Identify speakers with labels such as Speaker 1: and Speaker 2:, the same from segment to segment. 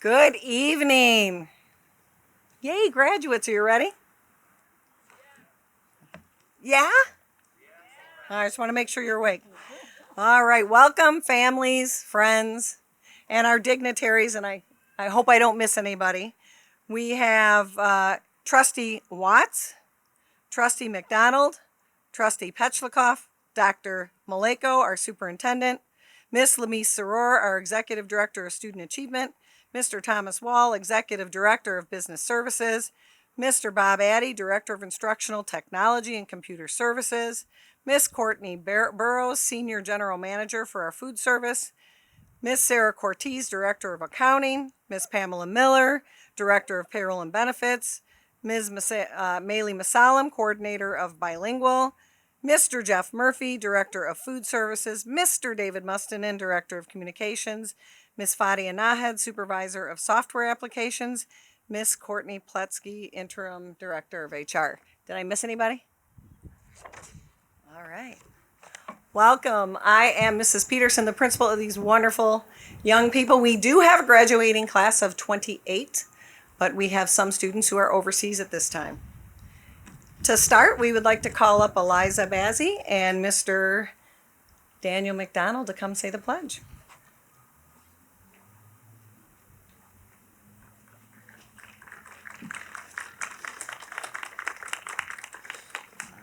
Speaker 1: Good evening. Yay, graduates, are you ready? Yeah? I just want to make sure you're awake. All right, welcome families, friends, and our dignitaries, and I hope I don't miss anybody. We have Trustee Watts, Trustee McDonald, Trustee Petchlikoff, Dr. Maleko, our Superintendent, Miss Lamise Soror, our Executive Director of Student Achievement, Mr. Thomas Wall, Executive Director of Business Services, Mr. Bob Addy, Director of Instructional Technology and Computer Services, Miss Courtney Burrows, Senior General Manager for our food service, Miss Sarah Cortez, Director of Accounting, Miss Pamela Miller, Director of Payroll and Benefits, Ms. Maylee Masalam, Coordinator of Bilingual, Mr. Jeff Murphy, Director of Food Services, Mr. David Mustonen, Director of Communications, Ms. Fadia Nahed, Supervisor of Software Applications, Ms. Courtney Pletsky, Interim Director of HR. Did I miss anybody? All right. Welcome. I am Mrs. Peterson, the principal of these wonderful young people. We do have a graduating class of 28, but we have some students who are overseas at this time. To start, we would like to call up Eliza Bazzi and Mr. Daniel McDonald to come say the pledge.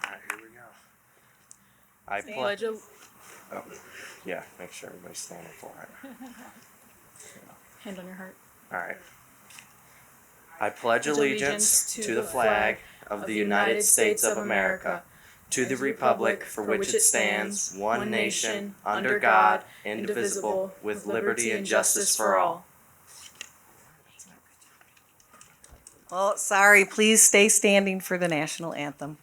Speaker 2: All right, here we go. I
Speaker 1: Pledge
Speaker 2: pledge. Oh, yeah, make sure everybody's standing for it.
Speaker 3: Hand on your heart.
Speaker 2: All right. I pledge allegiance to the flag of the United States of America, to the republic for which it stands, one nation, under God, indivisible, with liberty and justice for all.
Speaker 1: Oh, sorry. Please stay standing for the national anthem.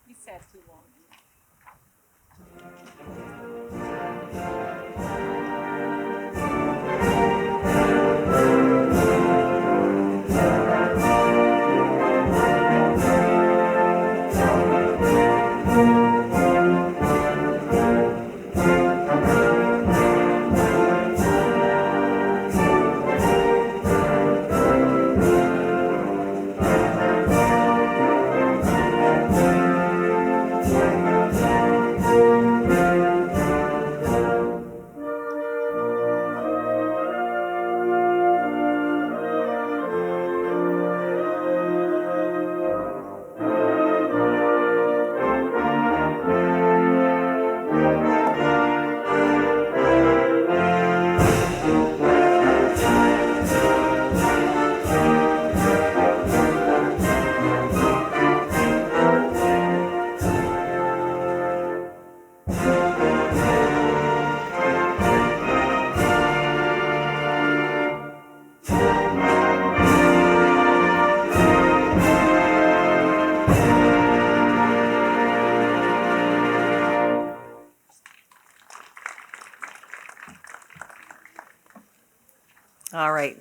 Speaker 3: You sat too long.
Speaker 1: All right.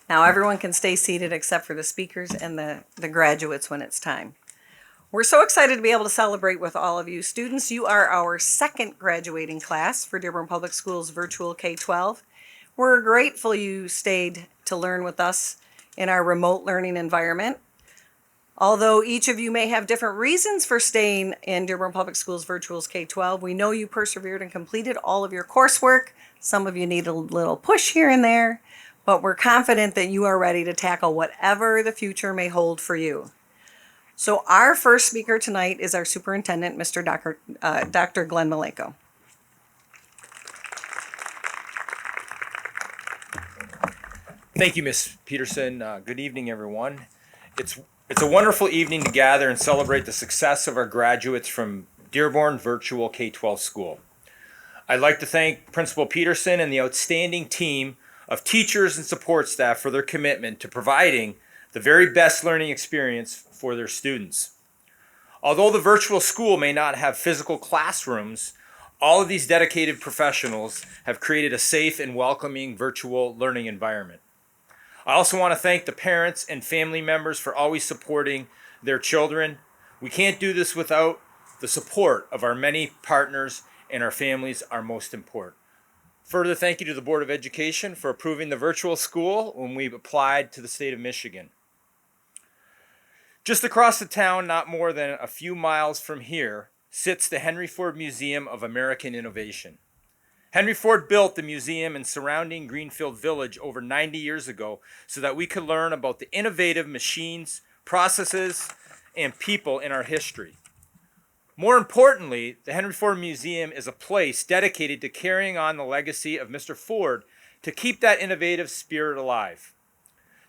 Speaker 1: Now everyone can stay seated except for the speakers and the graduates when it's time. We're so excited to be able to celebrate with all of you. Students, you are our second graduating class for Dearborn Public Schools Virtual K-12. We're grateful you stayed to learn with us in our remote learning environment. Although each of you may have different reasons for staying in Dearborn Public Schools Virtual K-12, we know you persevered and completed all of your coursework. Some of you need a little push here and there, but we're confident that you are ready to tackle whatever the future may hold for you. So our first speaker tonight is our superintendent, Mr. Dr. Glenn Maleko.
Speaker 4: Thank you, Ms. Peterson. Good evening, everyone. It's a wonderful evening to gather and celebrate the success of our graduates from Dearborn Virtual K-12 School. I'd like to thank Principal Peterson and the outstanding team of teachers and support staff for their commitment to providing the very best learning experience for their students. Although the virtual school may not have physical classrooms, all of these dedicated professionals have created a safe and welcoming virtual learning environment. I also want to thank the parents and family members for always supporting their children. We can't do this without the support of our many partners, and our families are most important. Further, thank you to the Board of Education for approving the virtual school when we applied to the state of Michigan. Just across the town, not more than a few miles from here, sits the Henry Ford Museum of American Innovation. Henry Ford built the museum and surrounding Greenfield Village over 90 years ago so that we could learn about the innovative machines, processes, and people in our history. More importantly, the Henry Ford Museum is a place dedicated to carrying on the legacy of Mr. Ford to keep that innovative spirit alive.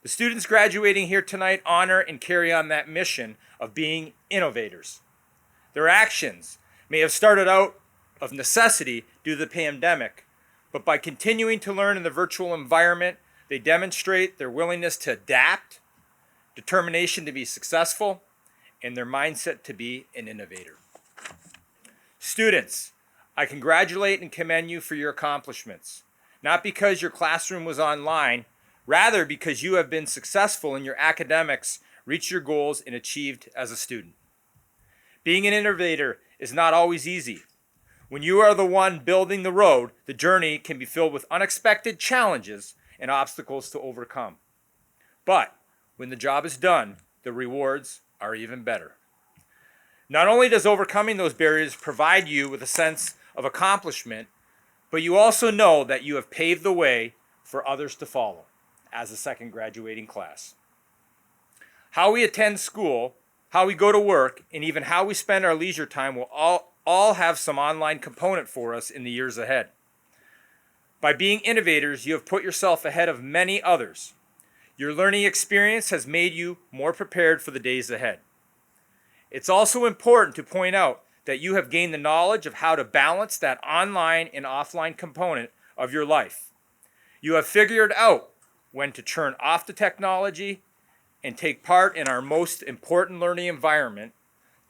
Speaker 4: The students graduating here tonight honor and carry on that mission of being innovators. Their actions may have started out of necessity due to the pandemic, but by continuing to learn in the virtual environment, they demonstrate their willingness to adapt, determination to be successful, and their mindset to be an innovator. Students, I congratulate and commend you for your accomplishments, not because your classroom was online, rather because you have been successful in your academics, reached your goals, and achieved as a student. Being an innovator is not always easy. When you are the one building the road, the journey can be filled with unexpected challenges and obstacles to overcome. But when the job is done, the rewards are even better. Not only does overcoming those barriers provide you with a sense of accomplishment, but you also know that you have paved the way for others to follow as a second graduating class. How we attend school, how we go to work, and even how we spend our leisure time will all have some online component for us in the years ahead. By being innovators, you have put yourself ahead of many others. Your learning experience has made you more prepared for the days ahead. It's also important to point out that you have gained the knowledge of how to balance that online and offline component of your life. You have figured out when to turn off the technology and take part in our most important learning environment,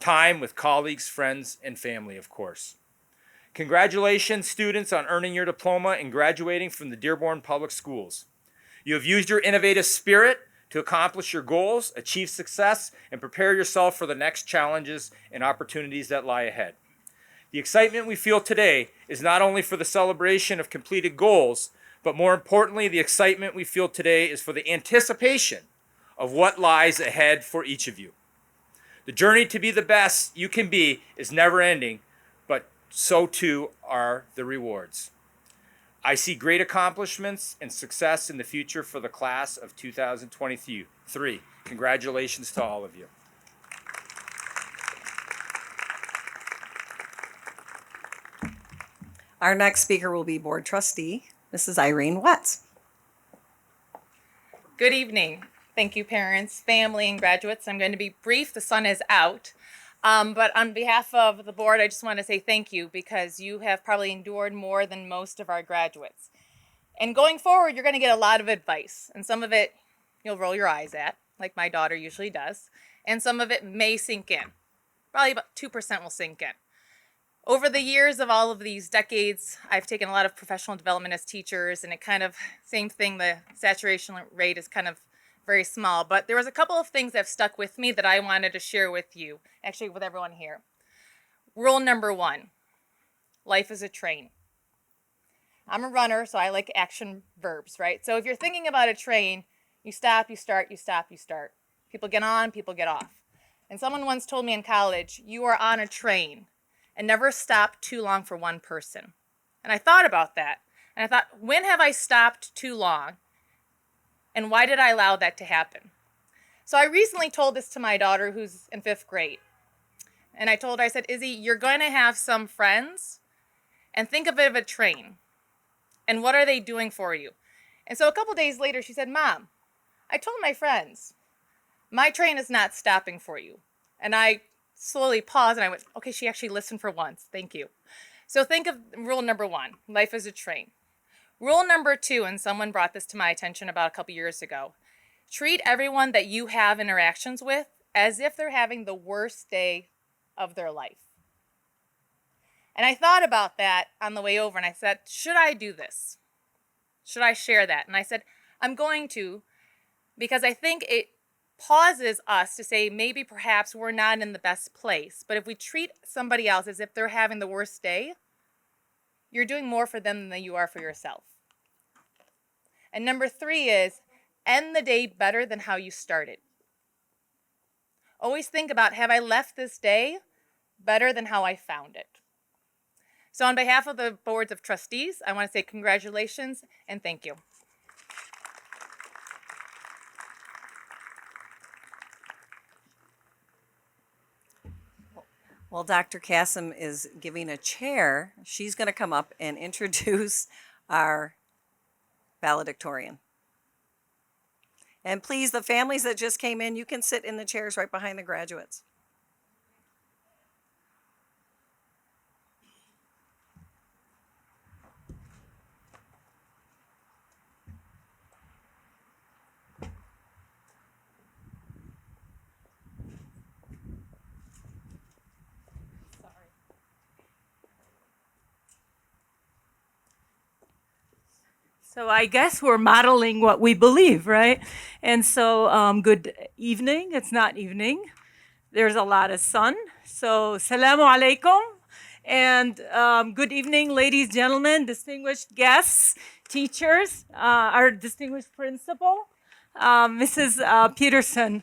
Speaker 4: time with colleagues, friends, and family, of course. Congratulations, students, on earning your diploma and graduating from the Dearborn Public Schools. You have used your innovative spirit to accomplish your goals, achieve success, and prepare yourself for the next challenges and opportunities that lie ahead. The excitement we feel today is not only for the celebration of completed goals, but more importantly, the excitement we feel today is for the anticipation of what lies ahead for each of you. The journey to be the best you can be is never ending, but so too are the rewards. I see great accomplishments and success in the future for the class of 2023. Congratulations to all of you.
Speaker 1: Our next speaker will be Board Trustee, Mrs. Irene Wetz.
Speaker 3: Good evening. Thank you, parents, family, and graduates. I'm going to be brief. The sun is out. But on behalf of the board, I just want to say thank you because you have probably endured more than most of our graduates. And going forward, you're going to get a lot of advice. And some of it you'll roll your eyes at, like my daughter usually does. And some of it may sink in. Probably about 2% will sink in. Over the years of all of these decades, I've taken a lot of professional development as teachers, and it kind of, same thing, the saturation rate is kind of very small. But there was a couple of things that have stuck with me that I wanted to share with you, actually with everyone here. Rule number 1, life is a train. I'm a runner, so I like action verbs, right? So if you're thinking about a train, you stop, you start, you stop, you start. People get on, people get off. And someone once told me in college, you are on a train and never stop too long for one person. And I thought about that. And I thought, when have I stopped too long? And why did I allow that to happen? So I recently told this to my daughter who's in 5th grade. And I told her, I said, Izzy, you're going to have some friends, and think of it as a train. And what are they doing for you? And so a couple days later, she said, Mom, I told my friends, my train is not stopping for you. And I slowly paused and I went, okay, she actually listened for once. Thank you. So think of rule number 1, life is a train. Rule number 2, and someone brought this to my attention about a couple years ago, treat everyone that you have interactions with as if they're having the worst day of their life. And I thought about that on the way over and I said, should I do this? Should I share that? And I said, I'm going to, because I think it pauses us to say maybe perhaps we're not in the best place. But if we treat somebody else as if they're having the worst day, you're doing more for them than you are for yourself. And number 3 is end the day better than how you started. Always think about, have I left this day better than how I found it? So on behalf of the boards of trustees, I want to say congratulations and thank you.
Speaker 1: While Dr. Cassim is giving a chair, she's going to come up and introduce our valedictorian. And please, the families that just came in, you can sit in the chairs right behind the graduates.
Speaker 5: So I guess we're modeling what we believe, right? And so good evening. It's not evening. There's a lot of sun. So salamu alaikum. And good evening, ladies, gentlemen, distinguished guests, teachers, our distinguished principal, Mrs. Peterson.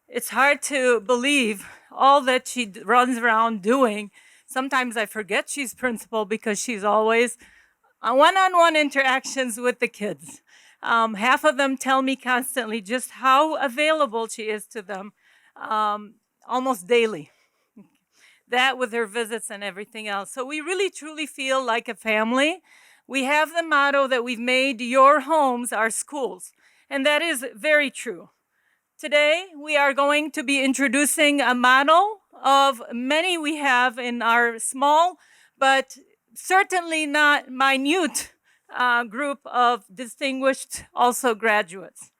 Speaker 5: It's hard to believe all that she runs around doing. Sometimes I forget she's principal because she's always one-on-one interactions with the kids. Half of them tell me constantly just how available she is to them, almost daily. That with her visits and everything else. So we really truly feel like a family. We have the motto that we've made your homes our schools, and that is very true. Today we are going to be introducing a model of many we have in our small but certainly not minute group of distinguished also graduates.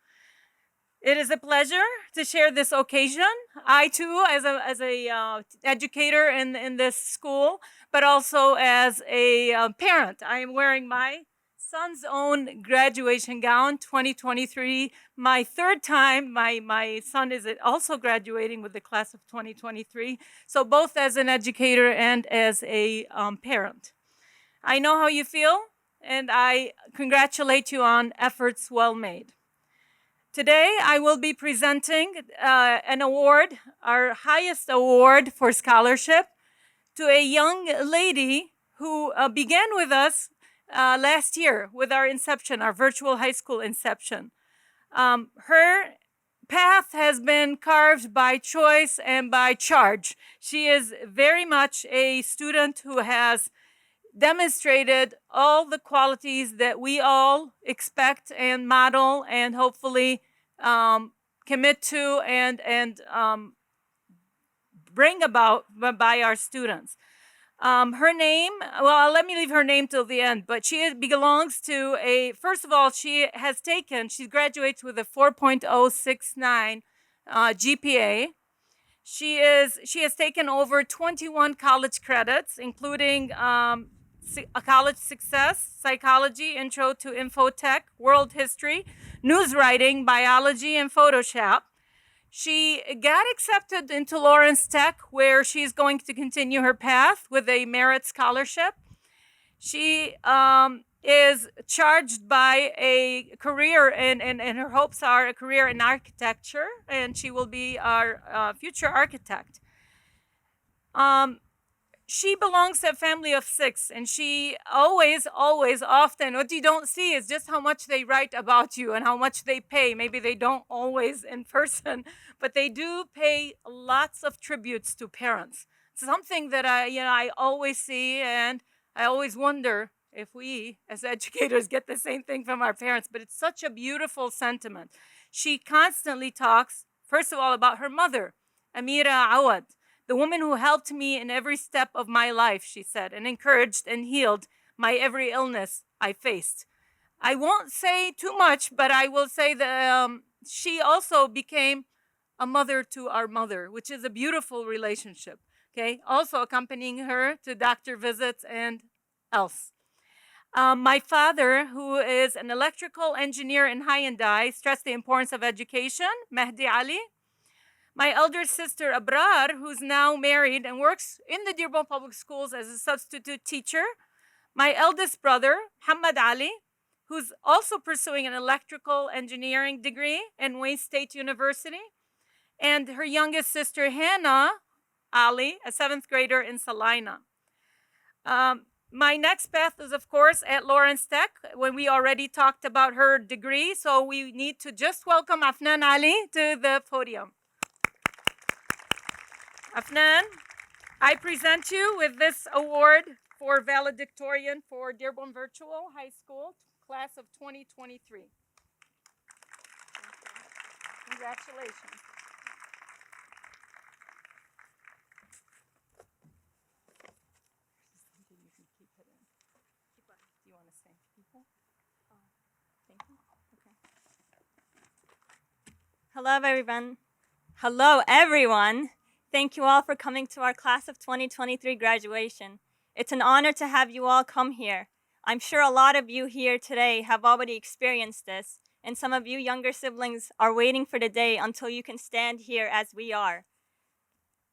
Speaker 5: It is a pleasure to share this occasion. I too, as a educator in this school, but also as a parent, I am wearing my son's own graduation gown, 2023. My third time, my son is also graduating with the class of 2023. So both as an educator and as a parent. I know how you feel, and I congratulate you on efforts well made. Today, I will be presenting an award, our highest award for scholarship, to a young lady who began with us last year with our inception, our virtual high school inception. Her path has been carved by choice and by charge. She is very much a student who has demonstrated all the qualities that we all expect and model and hopefully commit to and bring about by our students. Her name, well, let me leave her name till the end, but she belongs to first of all, she graduates with a 4.069 GPA. She has taken over 21 college credits, including a college success, psychology, intro to infotech, world history, news writing, biology, and Photoshop. She got accepted into Lawrence Tech, where she's going to continue her path with a merit scholarship. She is charged by a career, and her hopes are a career in architecture, and she will be our future architect. She belongs to a family of 6, and she always, often, what you don't see is just how much they write about you and how much they pay. Maybe they don't always in person, but they do pay lots of tributes to parents. It's something that I always see, and I always wonder if we, as educators, get the same thing from our parents, but it's such a beautiful sentiment. She constantly talks, first of all, about her mother, Amira Awad, the woman who helped me in every step of my life, she said, and encouraged and healed my every illness I faced. I won't say too much, but I will say that she also became a mother to our mother, which is a beautiful relationship, okay? Also accompanying her to doctor visits and else. My father, who is an electrical engineer in Hyundai, stressed the importance of education, Mehdi Ali. My elder sister, Abrar, who's now married and works in the Dearborn Public Schools as a substitute teacher. My eldest brother, Muhammad Ali, who's also pursuing an electrical engineering degree in Wayne State University, and her youngest sister, Hannah Ali, a 7th grader in Salina. My next path is, of course, at Lawrence Tech, when we already talked about her degree, so we need to just welcome Afnan Ali to the podium. Afnan, I present you with this award for Valedictorian for Dearborn Virtual High School, class of 2023. Congratulations. Do you want to say people? Thank you. Okay.
Speaker 6: Hello, everyone. Hello, everyone. Thank you all for coming to our class of 2023 graduation. It's an honor to have you all come here. I'm sure a lot of you here today have already experienced this, and some of you younger siblings are waiting for the day until you can stand here as we are.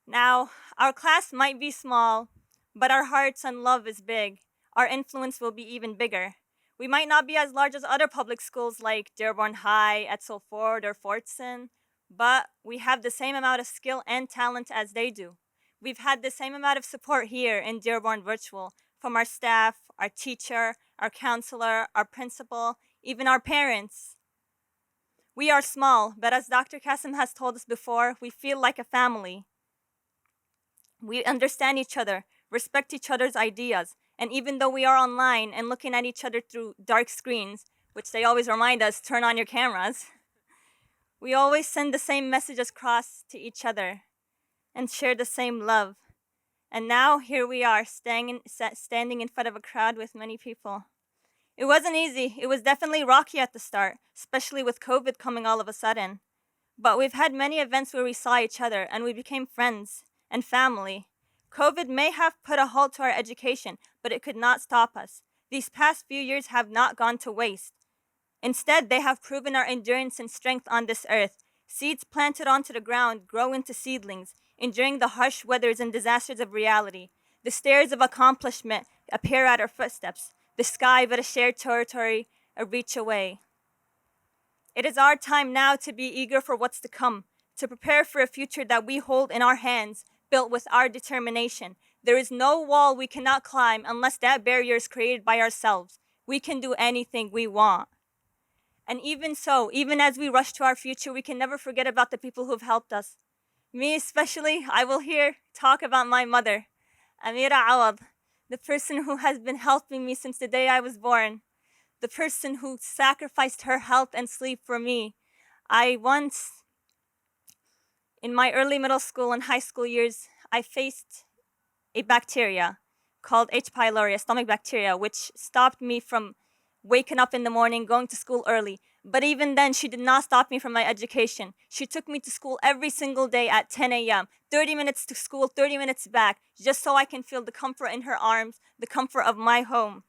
Speaker 6: Now, our class might be small, but our hearts and love is big. Our influence will be even bigger. We might not be as large as other public schools like Dearborn High, Edsel Ford, or Fortson, but we have the same amount of skill and talent as they do. We've had the same amount of support here in Dearborn Virtual from our staff, our teacher, our counselor, our principal, even our parents. We are small, but as Dr. Kasim has told us before, we feel like a family. We understand each other, respect each other's ideas, and even though we are online and looking at each other through dark screens, which they always remind us, turn on your cameras, we always send the same messages across to each other and share the same love. And now here we are, standing in front of a crowd with many people. It wasn't easy. It was definitely rocky at the start, especially with COVID coming all of a sudden. But we've had many events where we saw each other and we became friends and family. COVID may have put a halt to our education, but it could not stop us. These past few years have not gone to waste. Instead, they have proven our endurance and strength on this earth. Seeds planted onto the ground grow into seedlings, enduring the harsh weathers and disasters of reality. The stairs of accomplishment appear at our footsteps, the sky but a shared territory, a reach away. It is our time now to be eager for what's to come, to prepare for a future that we hold in our hands, built with our determination. There is no wall we cannot climb unless that barrier is created by ourselves. We can do anything we want. And even so, even as we rush to our future, we can never forget about the people who've helped us. Me especially, I will here talk about my mother, Amira Awad, the person who has been helping me since the day I was born, the person who sacrificed her health and sleep for me. I once, in my early middle school and high school years, I faced a bacteria called H. pylori, a stomach bacteria, which stopped me from waking up in the morning, going to school early. But even then, she did not stop me from my education. She took me to school every single day at 10 a.m., 30 minutes to school, 30 minutes back, just so I can feel the comfort in her arms, the comfort of my home.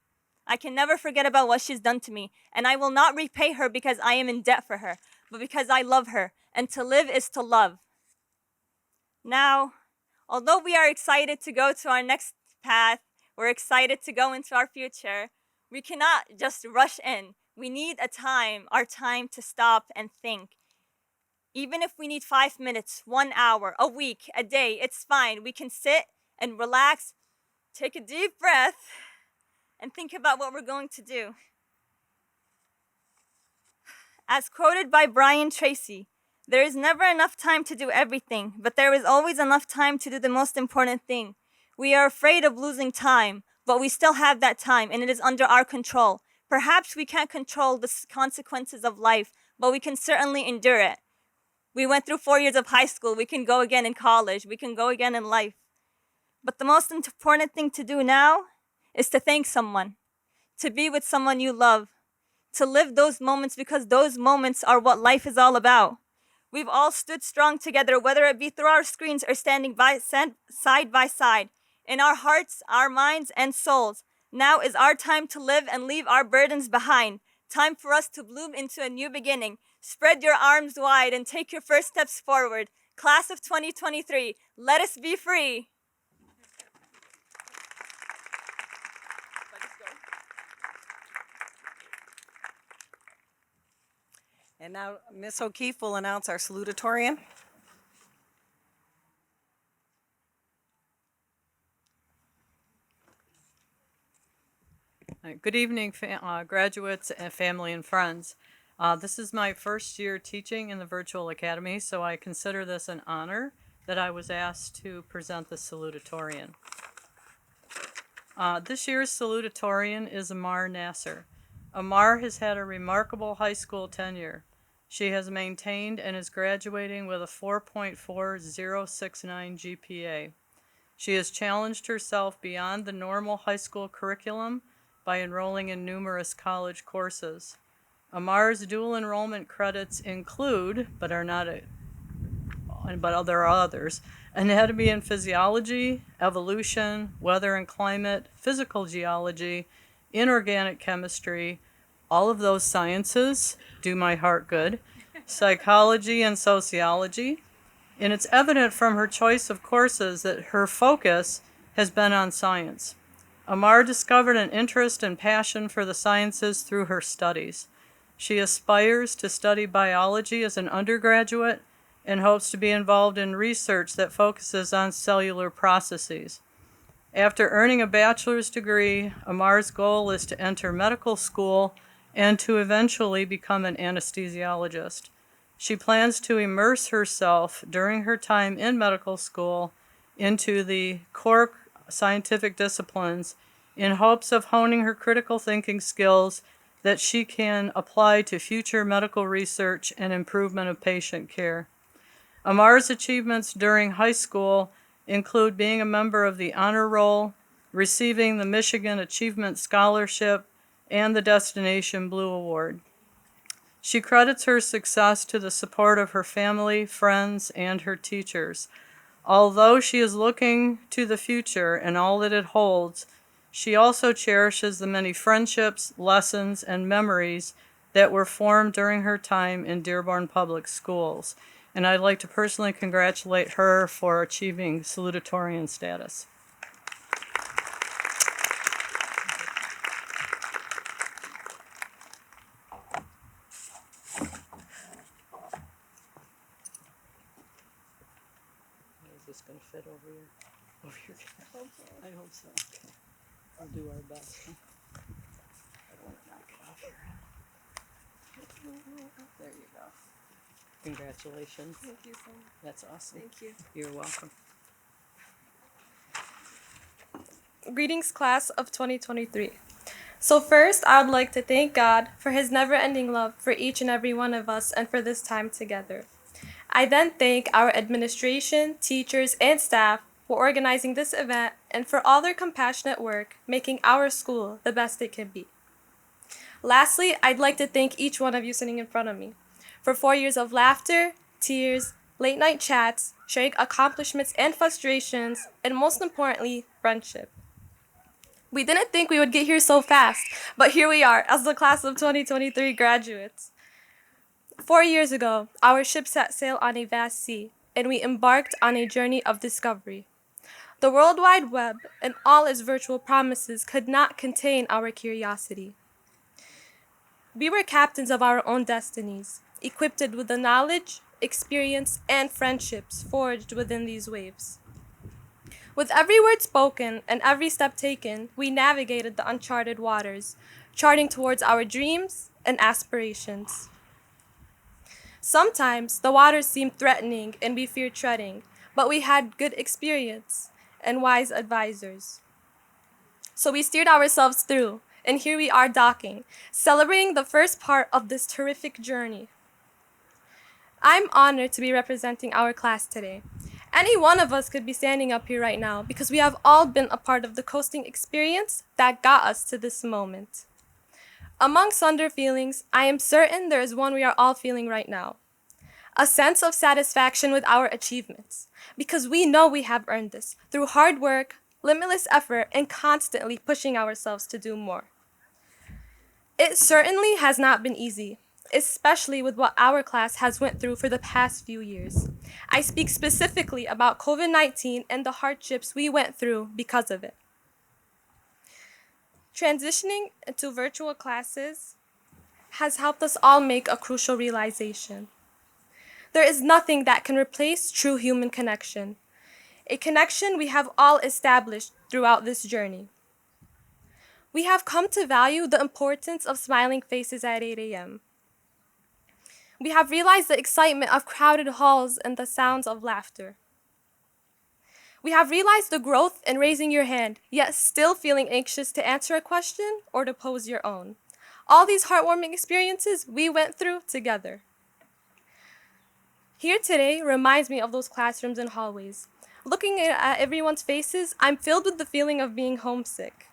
Speaker 6: I can never forget about what she's done to me, and I will not repay her because I am in debt for her, but because I love her, and to live is to love. Now, although we are excited to go to our next path, we're excited to go into our future, we cannot just rush in. We need our time to stop and think. Even if we need 5 minutes, 1 hour, a week, a day, it's fine. We can sit and relax, take a deep breath, and think about what we're going to do. As quoted by Brian Tracy, there is never enough time to do everything, but there is always enough time to do the most important thing. We are afraid of losing time, but we still have that time, and it is under our control. Perhaps we can't control the consequences of life, but we can certainly endure it. We went through 4 years of high school. We can go again in college. We can go again in life. But the most important thing to do now is to thank someone, to be with someone you love, to live those moments because those moments are what life is all about. We've all stood strong together, whether it be through our screens or standing side by side, in our hearts, our minds, and souls. Now is our time to live and leave our burdens behind. Time for us to bloom into a new beginning. Spread your arms wide and take your first steps forward. Class of 2023, let us be free.
Speaker 1: And now Miss O'Keefe will announce our salutatorian.
Speaker 7: Good evening, graduates and family and friends. This is my first year teaching in the Virtual Academy, so I consider this an honor that I was asked to present the salutatorian. This year's salutatorian is Amar Nasser. Amar has had a remarkable high school tenure. She has maintained and is graduating with a 4.4069 GPA. She has challenged herself beyond the normal high school curriculum by enrolling in numerous college courses. Amar's dual enrollment credits include, but there are others, anatomy and physiology, evolution, weather and climate, physical geology, inorganic chemistry, all of those sciences do my heart good, psychology and sociology, and it's evident from her choice of courses that her focus has been on science. Amar discovered an interest and passion for the sciences through her studies. She aspires to study biology as an undergraduate and hopes to be involved in research that focuses on cellular processes. After earning a bachelor's degree, Amar's goal is to enter medical school and to eventually become an anesthesiologist. She plans to immerse herself during her time in medical school into the core scientific disciplines in hopes of honing her critical thinking skills that she can apply to future medical research and improvement of patient care. Amar's achievements during high school include being a member of the honor roll, receiving the Michigan Achievement Scholarship, and the Destination Blue Award. She credits her success to the support of her family, friends, and her teachers. Although she is looking to the future and all that it holds, she also cherishes the many friendships, lessons, and memories that were formed during her time in Dearborn Public Schools. And I'd like to personally congratulate her for achieving salutatorian status. Is this going to fit over your I hope so. Okay. I'll do our best. Huh? I don't want to knock it off here. There you go. Congratulations.
Speaker 8: Thank you so much.
Speaker 7: That's awesome.
Speaker 8: Thank you.
Speaker 7: You're welcome.
Speaker 8: Greetings, class of 2023. So first, I would like to thank God for his never-ending love for each and every one of us and for this time together. I then thank our administration, teachers, and staff for organizing this event and for all their compassionate work making our school the best it can be. Lastly, I'd like to thank each one of you sitting in front of me for 4 years of laughter, tears, late-night chats, sharing accomplishments and frustrations, and most importantly, friendship. We didn't think we would get here so fast, but here we are as the class of 2023 graduates. 4 years ago, our ship set sail on a vast sea, and we embarked on a journey of discovery. The World Wide Web and all its virtual promises could not contain our curiosity. We were captains of our own destinies, equipped with the knowledge, experience, and friendships forged within these waves. With every word spoken and every step taken, we navigated the uncharted waters, charting towards our dreams and aspirations. Sometimes the waters seemed threatening and we feared treading, but we had good experience and wise advisors. So we steered ourselves through, and here we are docking, celebrating the first part of this terrific journey. I'm honored to be representing our class today. Any one of us could be standing up here right now because we have all been a part of the coasting experience that got us to this moment. Amongst other feelings, I am certain there is one we are all feeling right now. A sense of satisfaction with our achievements, because we know we have earned this through hard work, limitless effort, and constantly pushing ourselves to do more. It certainly has not been easy, especially with what our class has went through for the past few years. I speak specifically about COVID-19 and the hardships we went through because of it. Transitioning into virtual classes has helped us all make a crucial realization. There is nothing that can replace true human connection, a connection we have all established throughout this journey. We have come to value the importance of smiling faces at 8 a.m. We have realized the excitement of crowded halls and the sounds of laughter. We have realized the growth in raising your hand, yet still feeling anxious to answer a question or to pose your own. All these heartwarming experiences we went through together. Here today reminds me of those classrooms and hallways. Looking at everyone's faces, I'm filled with the feeling of being homesick.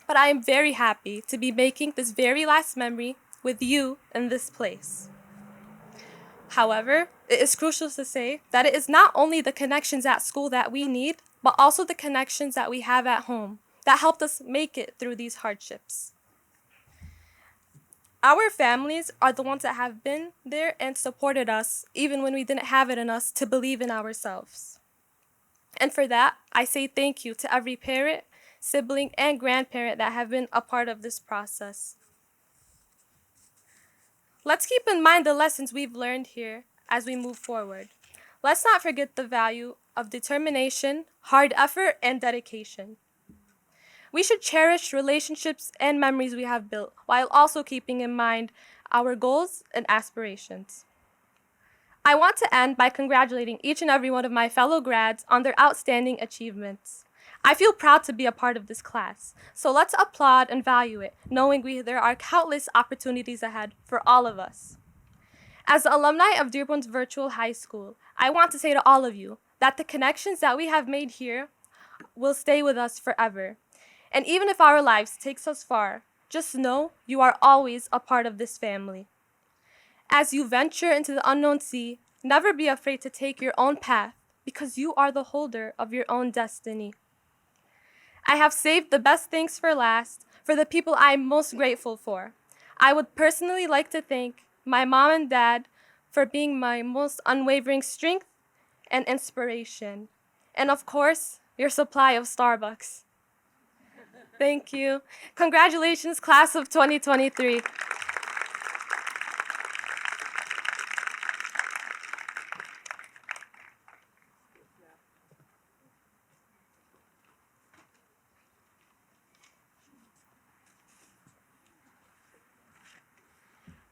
Speaker 8: But I am very happy to be making this very last memory with you in this place. However, it is crucial to say that it is not only the connections at school that we need, but also the connections that we have at home that helped us make it through these hardships. Our families are the ones that have been there and supported us even when we didn't have it in us to believe in ourselves. And for that, I say thank you to every parent, sibling, and grandparent that have been a part of this process. Let's keep in mind the lessons we've learned here as we move forward. Let's not forget the value of determination, hard effort, and dedication. We should cherish relationships and memories we have built while also keeping in mind our goals and aspirations. I want to end by congratulating each and every one of my fellow grads on their outstanding achievements. I feel proud to be a part of this class, so let's applaud and value it, knowing there are countless opportunities ahead for all of us. As the alumni of Dearborn's Virtual High School, I want to say to all of you that the connections that we have made here will stay with us forever. And even if our lives takes us far, just know you are always a part of this family. As you venture into the unknown sea, never be afraid to take your own path because you are the holder of your own destiny. I have saved the best things for last, for the people I am most grateful for. I would personally like to thank my mom and dad for being my most unwavering strength and inspiration. And of course, your supply of Starbucks. Thank you. Congratulations, class of 2023.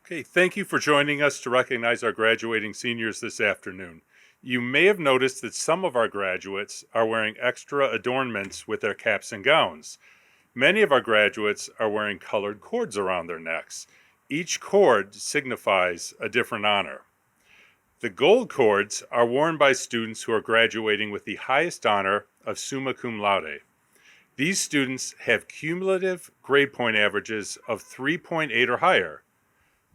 Speaker 9: Okay, thank you for joining us to recognize our graduating seniors this afternoon. You may have noticed that some of our graduates are wearing extra adornments with their caps and gowns. Many of our graduates are wearing colored cords around their necks. Each cord signifies a different honor. The gold cords are worn by students who are graduating with the highest honor of summa cum laude. These students have cumulative grade point averages of 3.8 or higher.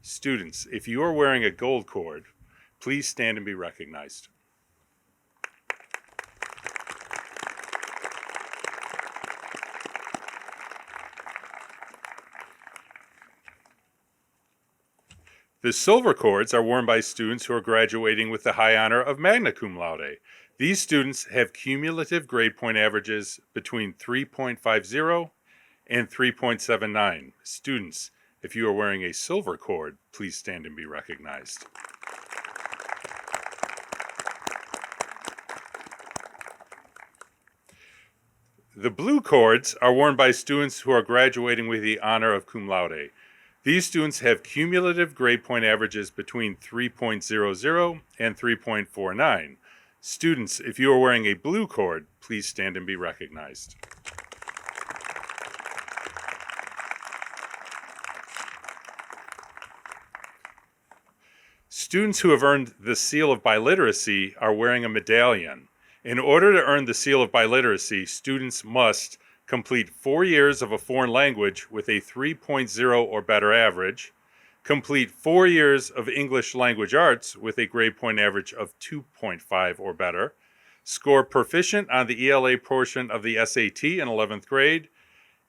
Speaker 9: Students, if you are wearing a gold cord, please stand and be recognized. The silver cords are worn by students who are graduating with the high honor of magna cum laude. These students have cumulative grade point averages between 3.50 and 3.79. Students, if you are wearing a silver cord, please stand and be recognized. The blue cords are worn by students who are graduating with the honor of cum laude. These students have cumulative grade point averages between 3.00 and 3.49. Students, if you are wearing a blue cord, please stand and be recognized. Students who have earned the seal of biliteracy are wearing a medallion. In order to earn the seal of biliteracy, students must complete 4 years of a foreign language with a 3.0 or better average, complete 4 years of English language arts with a grade point average of 2.5 or better, score proficient on the ELA portion of the SAT in 11th grade,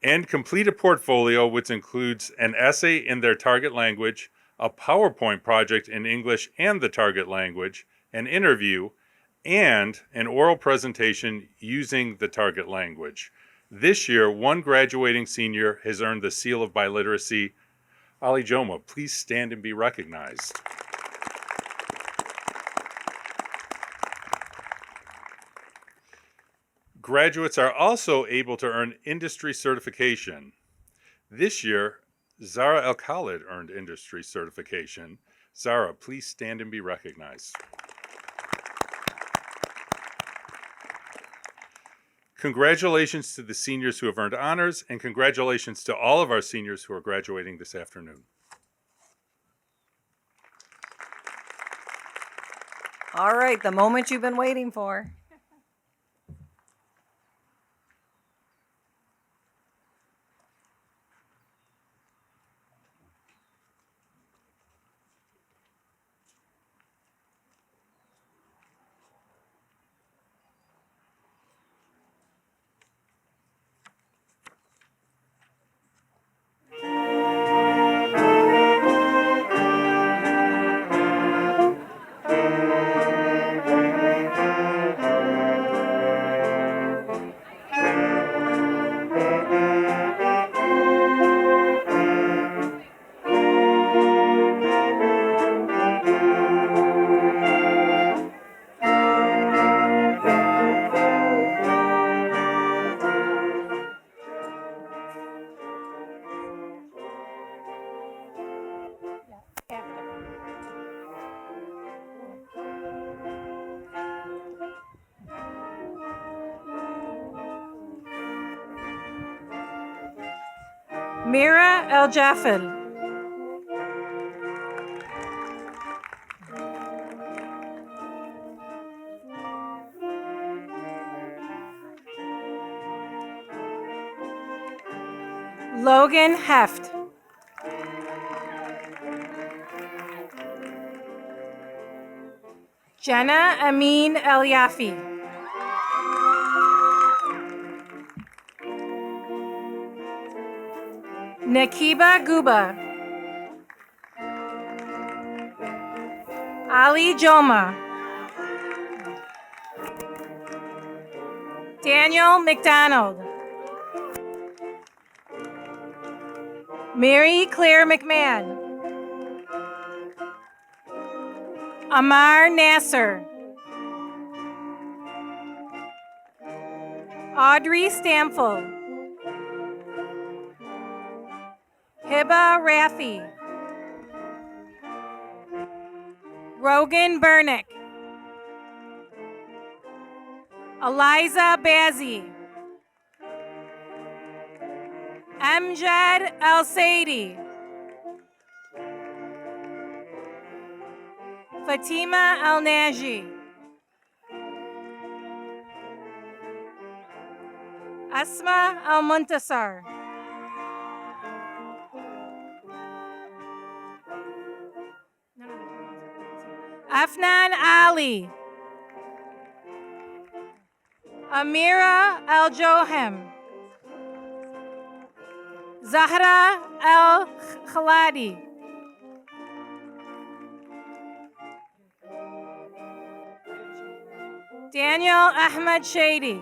Speaker 9: and complete a portfolio which includes an essay in their target language, a PowerPoint project in English and the target language, an interview, and an oral presentation using the target language. This year, one graduating senior has earned the seal of biliteracy Ali Joma, please stand and be recognized. Graduates are also able to earn industry certification. This year, Zara El Khalid earned industry certification. Zara, please stand and be recognized. Congratulations to the seniors who have earned honors, and congratulations to all of our seniors who are graduating this afternoon.
Speaker 1: All right, the moment you've been waiting for. Mira El Jaffel. Logan Heft. Jenna Amin El Yafi. Nakiba Guba. Ali Joma. Daniel McDonald. Mary Claire McMahon. Amar Nasser. Audrey Stamfel. Hiba Rafi. Rogan Burnick. Eliza Bazzi. Amjad El Saidi. Fatima El Naji. Asma El Muntasar. Afnan Ali. Amira El Johem. Zahra El Khaladi. Daniel Ahmed Shady.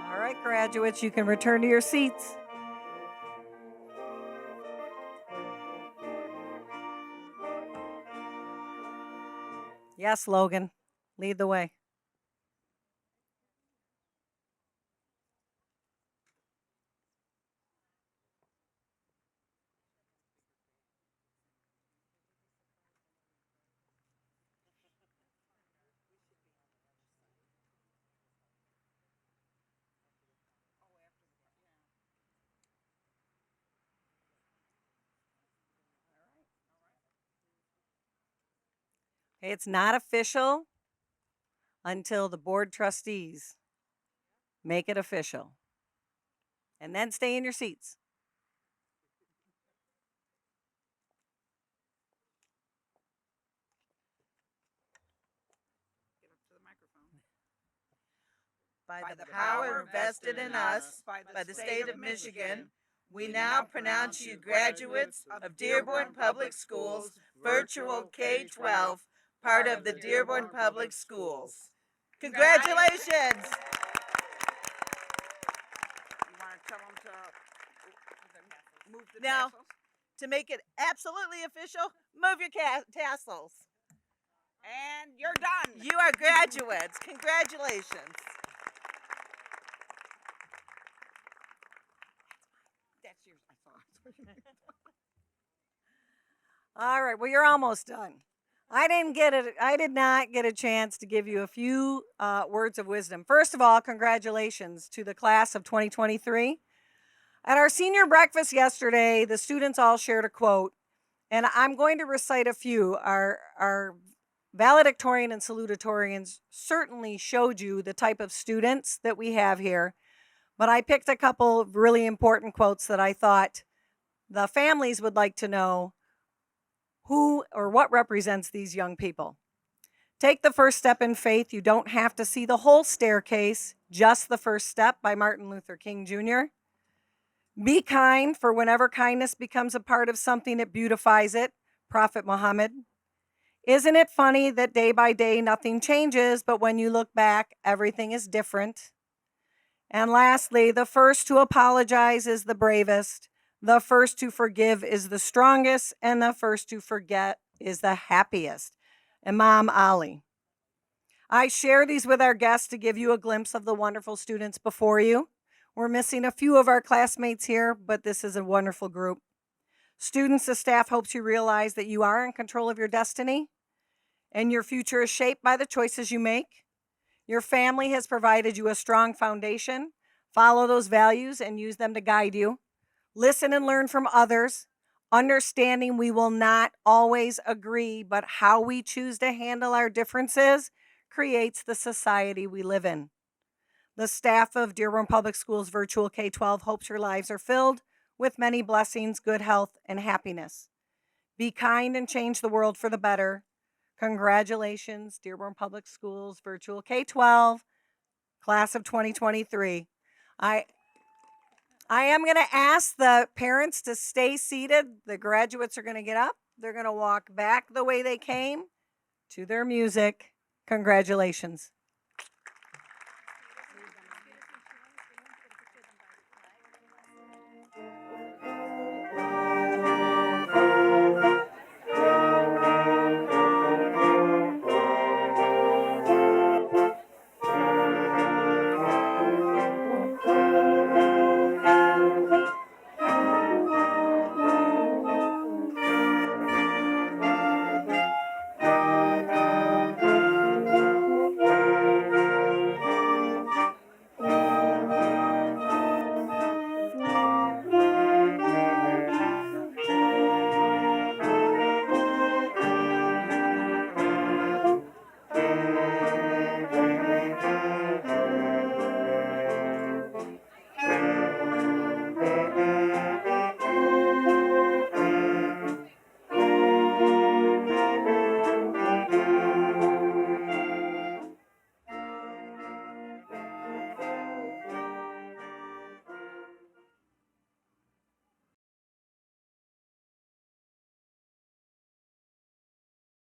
Speaker 1: All right, graduates, you can return to your seats. Yes, Logan, lead the way. It's not official until the board trustees make it official. And then stay in your seats.
Speaker 10: By the power vested in us by the state of Michigan, we now pronounce you graduates of Dearborn Public Schools Virtual K-12, part of the Dearborn Public Schools. Congratulations! Now, to make it absolutely official, move your tassels.
Speaker 11: And you're done.
Speaker 10: You are graduates. Congratulations.
Speaker 11: That's yours. I saw.
Speaker 1: All right, well, you're almost done. I did not get a chance to give you a few words of wisdom. First of all, congratulations to the class of 2023. At our senior breakfast yesterday, the students all shared a quote, and I'm going to recite a few. Our valedictorian and salutatorians certainly showed you the type of students that we have here, but I picked a couple of really important quotes that I thought the families would like to know who or what represents these young people. Take the first step in faith. You don't have to see the whole staircase, just the first step by Martin Luther King Jr. Be kind, for whenever kindness becomes a part of something, it beautifies it. Prophet Muhammad. Isn't it funny that day by day nothing changes, but when you look back, everything is different? And lastly, the first to apologize is the bravest. The first to forgive is the strongest, and the first to forget is the happiest. Imam Ali. I share these with our guests to give you a glimpse of the wonderful students before you. We're missing a few of our classmates here, but this is a wonderful group. Students, the staff hopes you realize that you are in control of your destiny, and your future is shaped by the choices you make. Your family has provided you a strong foundation. Follow those values and use them to guide you. Listen and learn from others, understanding we will not always agree, but how we choose to handle our differences creates the society we live in. The staff of Dearborn Public Schools Virtual K-12 hopes your lives are filled with many blessings, good health, and happiness. Be kind and change the world for the better. Congratulations, Dearborn Public Schools Virtual K-12, class of 2023. I am going to ask the parents to stay seated. The graduates are going to get up. They're going to walk back the way they came to their music. Congratulations.